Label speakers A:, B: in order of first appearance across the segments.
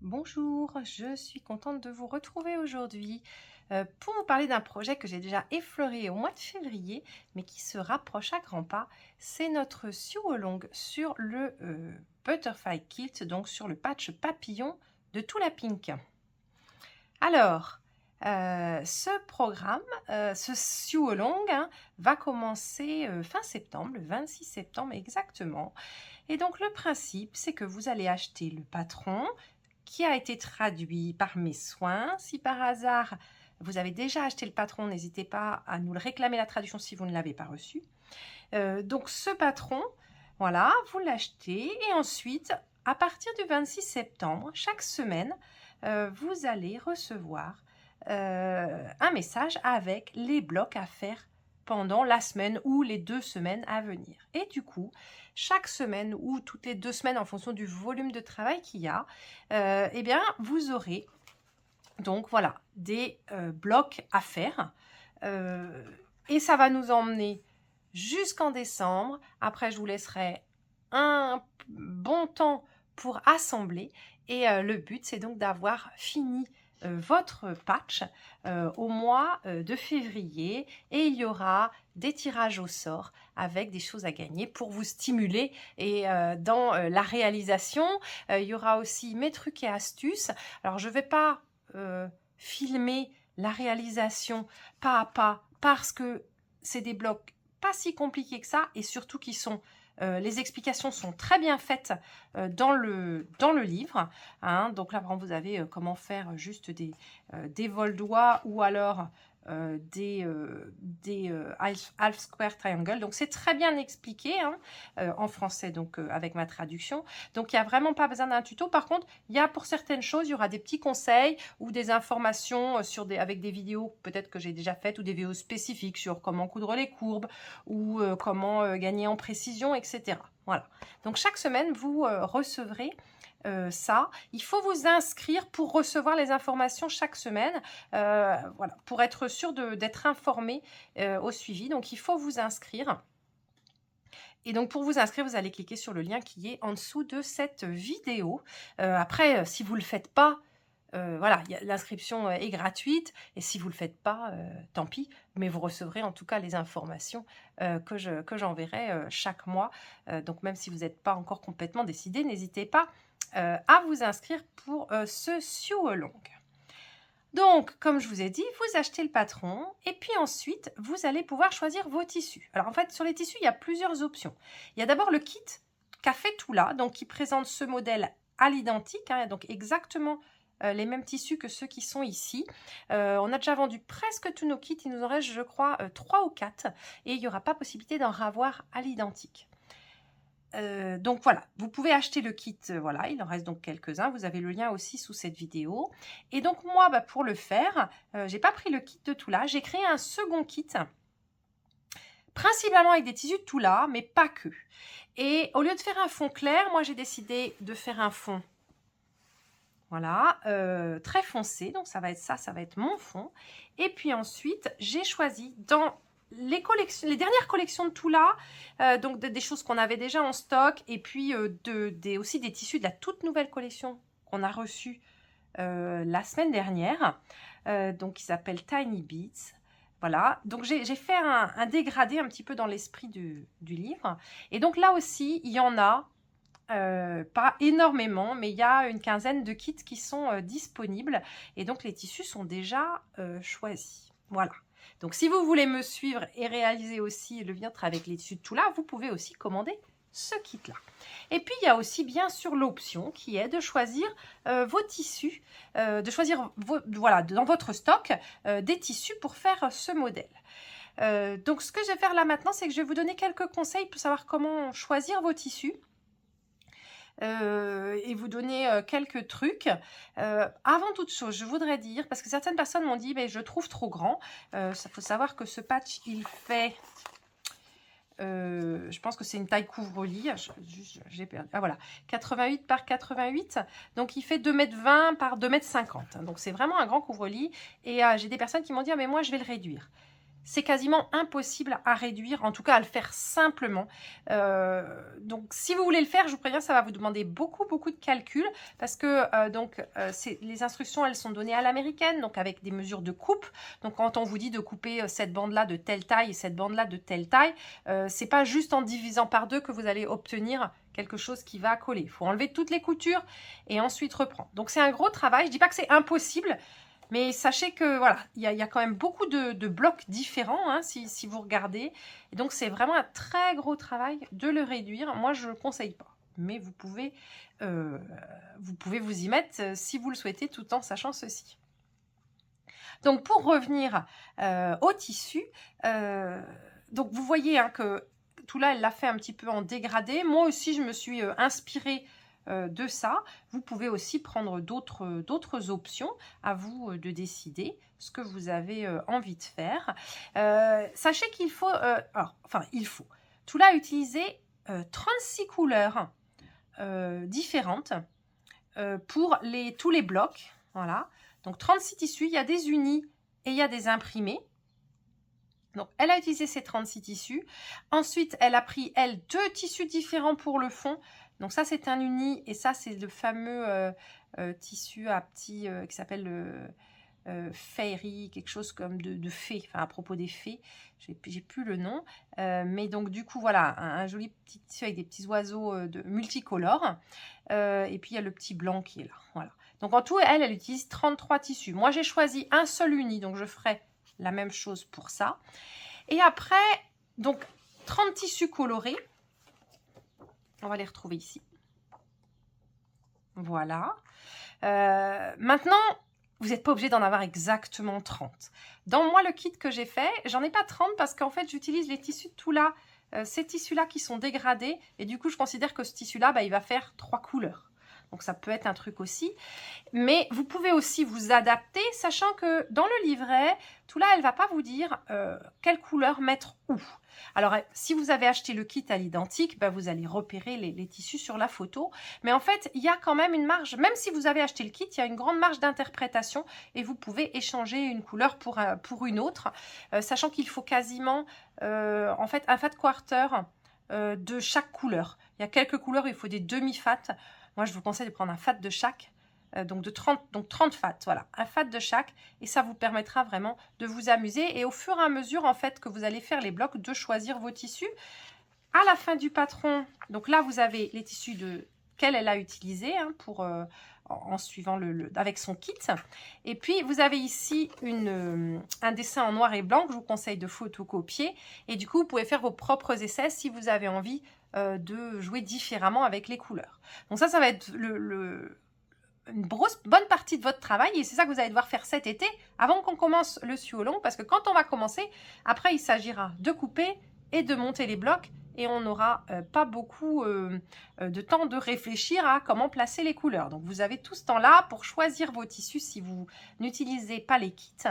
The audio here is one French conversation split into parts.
A: Bonjour, je suis contente de vous retrouver aujourd'hui pour vous parler d'un projet que j'ai déjà effleuré au mois de février, mais qui se rapproche à grands pas. C'est notre sew along sur le Butterfly Quilt, donc sur le patch papillon de Tula Pink. Alors, ce programme, ce sew along, va commencer fin septembre, le 26 septembre exactement. Et donc le principe, c'est que vous allez acheter le patron qui a été traduit par mes soins. Si par hasard vous avez déjà acheté le patron, n'hésitez pas à nous le réclamer la traduction si vous ne l'avez pas reçu. Donc ce patron, voilà, vous l'achetez et ensuite, à partir du 26 septembre, chaque semaine, vous allez recevoir un message avec les blocs à faire pendant la semaine ou les 2 semaines à venir. Et du coup, chaque semaine ou toutes les 2 semaines en fonction du volume de travail qu'il y a, eh bien, vous aurez donc voilà des blocs à faire. Et ça va nous emmener jusqu'en décembre. Après, je vous laisserai un bon temps pour assembler. Et le but, c'est donc d'avoir fini votre patch au mois de février et il y aura des tirages au sort avec des choses à gagner pour vous stimuler et dans la réalisation. Il y aura aussi mes trucs et astuces. Alors je ne vais pas filmer la réalisation pas à pas parce que c'est des blocs pas si compliqués que ça et surtout qui sont les explications sont très bien faites dans le livre. Donc là, par exemple, vous avez comment faire juste des vol-doigts ou alors des half square triangle. Donc c'est très bien expliqué en français, donc avec ma traduction. Donc il n'y a vraiment pas besoin d'un tuto. Par contre, il y a pour certaines choses, il y aura des petits conseils ou des informations avec des vidéos peut-être que j'ai déjà faites ou des vidéos spécifiques sur comment coudre les courbes ou comment gagner en précision, etc. Voilà. Donc chaque semaine, vous recevrez ça. Il faut vous inscrire pour recevoir les informations chaque semaine, voilà, pour être sûr d'être informé au suivi. Donc il faut vous inscrire. Et donc pour vous inscrire, vous allez cliquer sur le lien qui est en dessous de cette vidéo. Après, si vous ne le faites pas, voilà, l'inscription est gratuite et si vous ne le faites pas, tant pis, mais vous recevrez en tout cas les informations que j'enverrai chaque mois. Donc même si vous n'êtes pas encore complètement décidé, n'hésitez pas à vous inscrire pour ce sew along. Donc, comme je vous ai dit, vous achetez le patron et puis ensuite, vous allez pouvoir choisir vos tissus. Alors en fait, sur les tissus, il y a plusieurs options. Il y a d'abord le kit qu'a fait Tula, donc qui présente ce modèle à l'identique, donc exactement les mêmes tissus que ceux qui sont ici. On a déjà vendu presque tous nos kits, il nous en reste, je crois, 3 ou 4 et il n'y aura pas possibilité d'en ravoir à l'identique. Donc voilà, vous pouvez acheter le kit, voilà, il en reste donc quelques-uns, vous avez le lien aussi sous cette vidéo. Et donc moi, pour le faire, j'ai pas pris le kit de Tula, j'ai créé un second kit, principalement avec des tissus de Tula, mais pas que. Et au lieu de faire un fond clair, moi j'ai décidé de faire un fond, voilà, très foncé, donc ça va être mon fond. Et puis ensuite, j'ai choisi dans les dernières collections de Tula, donc des choses qu'on avait déjà en stock, et puis aussi des tissus de la toute nouvelle collection qu'on a reçue la semaine dernière, donc qui s'appelle Tiny Beats. Voilà, donc j'ai fait un dégradé un petit peu dans l'esprit du livre. Et donc là aussi, il y en a, pas énormément, mais il y a une quinzaine de kits qui sont disponibles. Et donc les tissus sont déjà choisis. Voilà. Donc, si vous voulez me suivre et réaliser aussi le ventre avec les tissus de Tula, vous pouvez aussi commander ce kit-là. Et puis, il y a aussi bien sûr l'option qui est de choisir vos tissus, de choisir voilà, dans votre stock des tissus pour faire ce modèle. Donc, ce que je vais faire là maintenant, c'est que je vais vous donner quelques conseils pour savoir comment choisir vos tissus. Et vous donner quelques trucs. Avant toute chose, je voudrais dire, parce que certaines personnes m'ont dit, mais je trouve trop grand. Il faut savoir que ce patch, il fait, je pense que c'est une taille couvre-lit. J'ai perdu. Ah voilà, 88 par 88. Donc il fait 2,20 m par 2,50 m. Donc c'est vraiment un grand couvre-lit. Et j'ai des personnes qui m'ont dit, ah, mais moi je vais le réduire. c'est quasiment impossible à réduire, en tout cas à le faire simplement. Donc si vous voulez le faire, je vous préviens, ça va vous demander beaucoup de calculs parce que les instructions, elles sont données à l'américaine, donc avec des mesures de coupe. Donc quand on vous dit de couper cette bande-là de telle taille et cette bande-là de telle taille, c'est pas juste en divisant par 2 que vous allez obtenir quelque chose qui va coller. Il faut enlever toutes les coutures et ensuite reprendre. Donc c'est un gros travail. Je dis pas que c'est impossible, mais sachez que voilà, il y a quand même beaucoup de blocs différents hein, si vous regardez. Et donc, c'est vraiment un très gros travail de le réduire. Moi, je ne le conseille pas. Mais vous pouvez vous y mettre si vous le souhaitez, tout en sachant ceci. Donc, pour revenir au tissu, donc vous voyez hein, que tout là, elle l'a fait un petit peu en dégradé. Moi aussi, je me suis inspirée de ça. Vous pouvez aussi prendre d'autres options, à vous de décider ce que vous avez envie de faire. Sachez qu'il faut, Tula a utilisé 36 couleurs différentes pour tous les blocs. Voilà. Donc 36 tissus, il y a des unis et il y a des imprimés. Donc, elle a utilisé ces 36 tissus. Ensuite, elle a pris, elle, 2 tissus différents pour le fond. Donc, ça, c'est un uni. Et ça, c'est le fameux tissu à petits qui s'appelle le fairy, quelque chose comme de fée. Enfin, à propos des fées, j'ai plus le nom. Mais donc, du coup, voilà, un joli petit tissu avec des petits oiseaux multicolores. Et puis, il y a le petit blanc qui est là. Voilà. Donc, en tout, elle utilise 33 tissus. Moi, j'ai choisi un seul uni. Donc, je ferai la même chose pour ça. Et après, donc 30 tissus colorés. On va les retrouver ici. Voilà. Maintenant, vous n'êtes pas obligé d'en avoir exactement 30. Dans moi, le kit que j'ai fait, j'en ai pas 30 parce qu'en fait, j'utilise les tissus de Tula, ces tissus-là qui sont dégradés. Et du coup, je considère que ce tissu-là, il va faire 3 couleurs. Donc, ça peut être un truc aussi. Mais vous pouvez aussi vous adapter, sachant que dans le livret, Tula, elle ne va pas vous dire quelle couleur mettre où. Alors, si vous avez acheté le kit à l'identique, vous allez repérer les tissus sur la photo. Mais en fait, il y a quand même une marge. Même si vous avez acheté le kit, il y a une grande marge d'interprétation et vous pouvez échanger une couleur pour une autre. Sachant qu'il faut quasiment, en fait, un fat quarter de chaque couleur. Il y a quelques couleurs, il faut des demi-fats. Moi, je vous conseille de prendre un fat de chaque, donc 30 fats, voilà, un fat de chaque, et ça vous permettra vraiment de vous amuser. Et au fur et à mesure, en fait, que vous allez faire les blocs, de choisir vos tissus. À la fin du patron, donc là, vous avez les tissus qu'elle a utilisés hein, en suivant avec son kit. Et puis, vous avez ici un dessin en noir et blanc que je vous conseille de photocopier. Et du coup, vous pouvez faire vos propres essais si vous avez envie de jouer différemment avec les couleurs. Donc ça va être une bonne partie de votre travail et c'est ça que vous allez devoir faire cet été avant qu'on commence le sioux long parce que quand on va commencer, après il s'agira de couper et de monter les blocs et on n'aura pas beaucoup de temps de réfléchir à comment placer les couleurs. Donc vous avez tout ce temps-là pour choisir vos tissus si vous n'utilisez pas les kits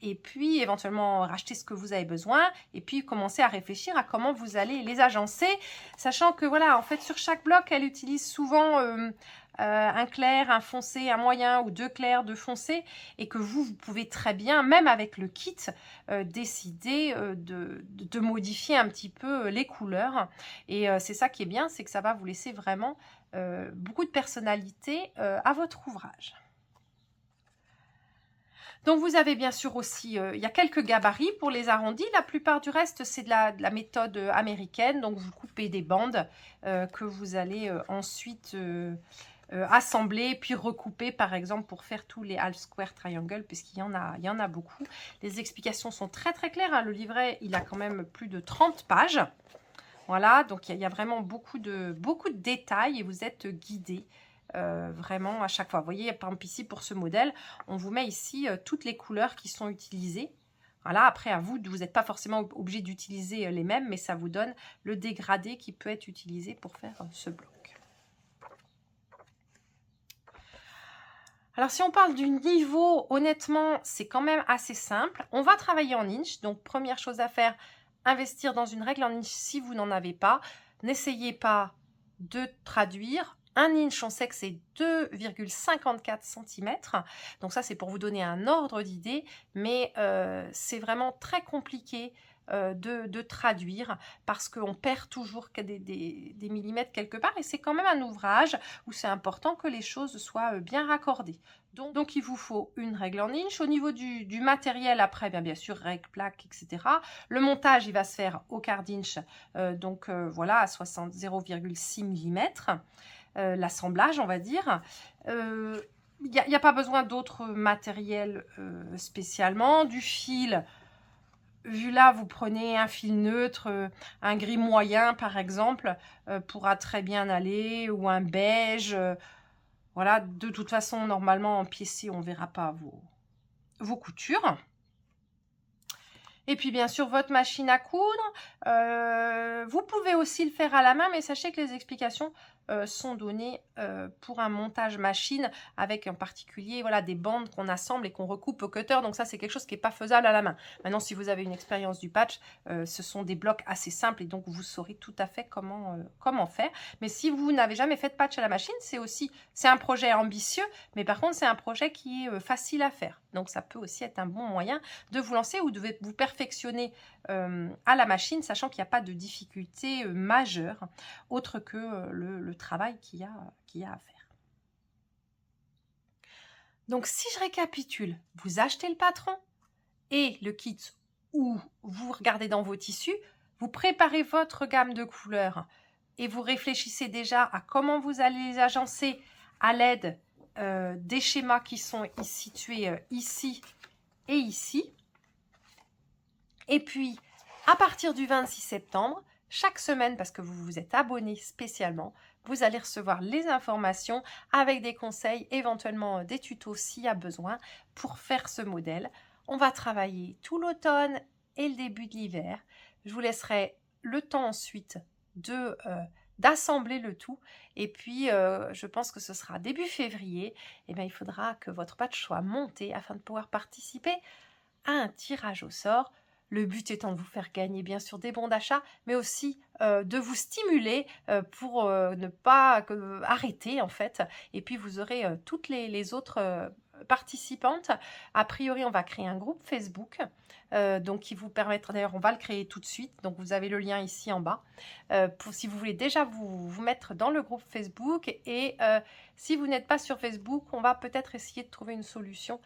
A: et puis éventuellement racheter ce que vous avez besoin et puis commencer à réfléchir à comment vous allez les agencer, sachant que voilà, en fait sur chaque bloc, elle utilise souvent un clair, un foncé, un moyen ou 2 clairs, 2 foncés et que vous pouvez très bien, même avec le kit, décider de modifier un petit peu les couleurs et c'est ça qui est bien, c'est que ça va vous laisser vraiment beaucoup de personnalité à votre ouvrage. Donc, vous avez bien sûr aussi, il y a quelques gabarits pour les arrondis. La plupart du reste, c'est de la méthode américaine. Donc, vous coupez des bandes que vous allez ensuite assembler, puis recouper, par exemple, pour faire tous les half square triangle, puisqu'il y en a beaucoup. Les explications sont très, très claires. Hein. Le livret, il a quand même plus de 30 pages. Voilà, donc il y a vraiment beaucoup de détails et vous êtes guidés. Vraiment à chaque fois. Vous voyez, par exemple ici pour ce modèle, on vous met ici toutes les couleurs qui sont utilisées. Voilà, après à vous, vous n'êtes pas forcément obligé d'utiliser les mêmes, mais ça vous donne le dégradé qui peut être utilisé pour faire ce bloc. Alors si on parle du niveau, honnêtement, c'est quand même assez simple. On va travailler en inch, donc première chose à faire, investir dans une règle en inch si vous n'en avez pas. N'essayez pas de traduire. 1 inch, on sait que c'est 2,54 cm. Donc ça, c'est pour vous donner un ordre d'idée, mais c'est vraiment très compliqué de traduire parce qu'on perd toujours des millimètres quelque part et c'est quand même un ouvrage où c'est important que les choses soient bien raccordées. Donc il vous faut une règle en inch. Au niveau du matériel, après, bien sûr, règle, plaque, etc. Le montage, il va se faire au quart d'inch, voilà, à 0,6 mm. L'assemblage, on va dire. Il n'y a pas besoin d'autres matériel spécialement. Du fil, vu là, vous prenez un fil neutre, un gris moyen par exemple, pourra très bien aller, ou un beige. Voilà, de toute façon, normalement en piécé, on ne verra pas vos coutures. Et puis bien sûr votre machine à coudre, vous pouvez aussi le faire à la main, mais sachez que les explications sont données pour un montage machine avec en particulier voilà, des bandes qu'on assemble et qu'on recoupe au cutter, donc ça c'est quelque chose qui n'est pas faisable à la main. Maintenant si vous avez une expérience du patch, ce sont des blocs assez simples et donc vous saurez tout à fait comment faire. Mais si vous n'avez jamais fait de patch à la machine, c'est un projet ambitieux, mais par contre c'est un projet qui est facile à faire. Donc ça peut aussi être un bon moyen de vous lancer ou de vous perfectionner à la machine, sachant qu'il n'y a pas de difficulté majeure autre que le travail qu'il y a à faire. Donc si je récapitule, vous achetez le patron et le kit ou vous regardez dans vos tissus, vous préparez votre gamme de couleurs et vous réfléchissez déjà à comment vous allez les agencer à l'aide des schémas qui sont situés ici et ici. Et puis, à partir du 26 septembre, chaque semaine, parce que vous vous êtes abonné spécialement, vous allez recevoir les informations avec des conseils, éventuellement des tutos s'il y a besoin pour faire ce modèle. On va travailler tout l'automne et le début de l'hiver. Je vous laisserai le temps ensuite d'assembler le tout. Et puis, je pense que ce sera début février. Et bien, il faudra que votre patch soit monté afin de pouvoir participer à un tirage au sort. Le but étant de vous faire gagner bien sûr des bons d'achat, mais aussi de vous stimuler pour ne pas arrêter en fait. Et puis vous aurez toutes les autres participantes. A priori, on va créer un groupe Facebook, donc qui vous permettra, d'ailleurs on va le créer tout de suite, donc vous avez le lien ici en bas, pour si vous voulez déjà vous mettre dans le groupe Facebook. Et si vous n'êtes pas sur Facebook, on va peut-être essayer de trouver une solution,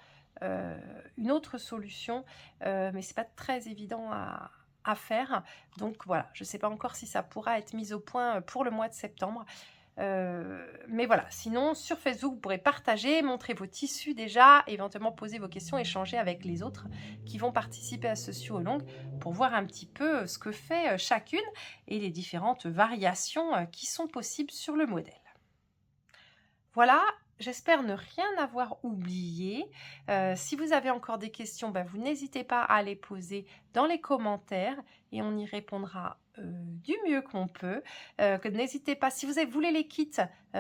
A: une autre solution, mais c'est pas très évident à faire. Donc voilà, je ne sais pas encore si ça pourra être mis au point pour le mois de septembre. Mais voilà, sinon sur Facebook, vous pourrez partager, montrer vos tissus déjà, éventuellement poser vos questions, échanger avec les autres qui vont participer à ce Sew Along pour voir un petit peu ce que fait chacune et les différentes variations qui sont possibles sur le modèle. Voilà. J'espère ne rien avoir oublié. Si vous avez encore des questions, vous n'hésitez pas à les poser dans les commentaires et on y répondra du mieux qu'on peut. N'hésitez pas, si vous voulez les kits,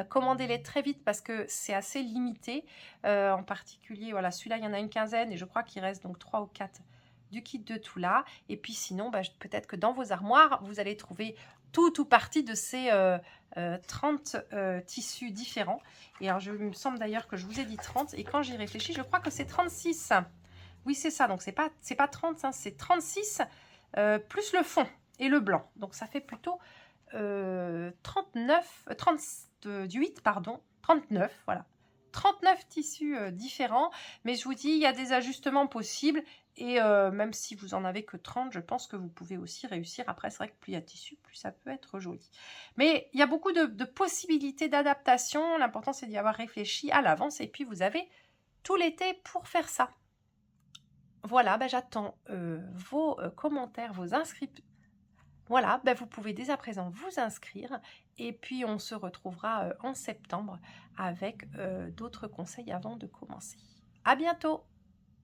A: commandez-les très vite parce que c'est assez limité. En particulier, voilà, celui-là, il y en a une quinzaine et je crois qu'il reste donc 3 ou 4 du kit de Tula. Et puis sinon, peut-être que dans vos armoires, vous allez trouver tout ou partie de ces 30 tissus différents. Et alors, il me semble d'ailleurs que je vous ai dit 30. Et quand j'y réfléchis, je crois que c'est 36. Oui, c'est ça. Donc, c'est pas 30, hein, c'est 36 plus le fond et le blanc. Donc, ça fait plutôt 38, pardon. 39, voilà. 39 tissus différents. Mais je vous dis, il y a des ajustements possibles. Et même si vous en avez que 30, je pense que vous pouvez aussi réussir. Après, c'est vrai que plus il y a de tissu, plus ça peut être joli. Mais il y a beaucoup de possibilités d'adaptation. L'important, c'est d'y avoir réfléchi à l'avance. Et puis, vous avez tout l'été pour faire ça. Voilà, j'attends vos commentaires, vos inscriptions. Voilà, vous pouvez dès à présent vous inscrire. Et puis, on se retrouvera en septembre avec d'autres conseils avant de commencer. À bientôt!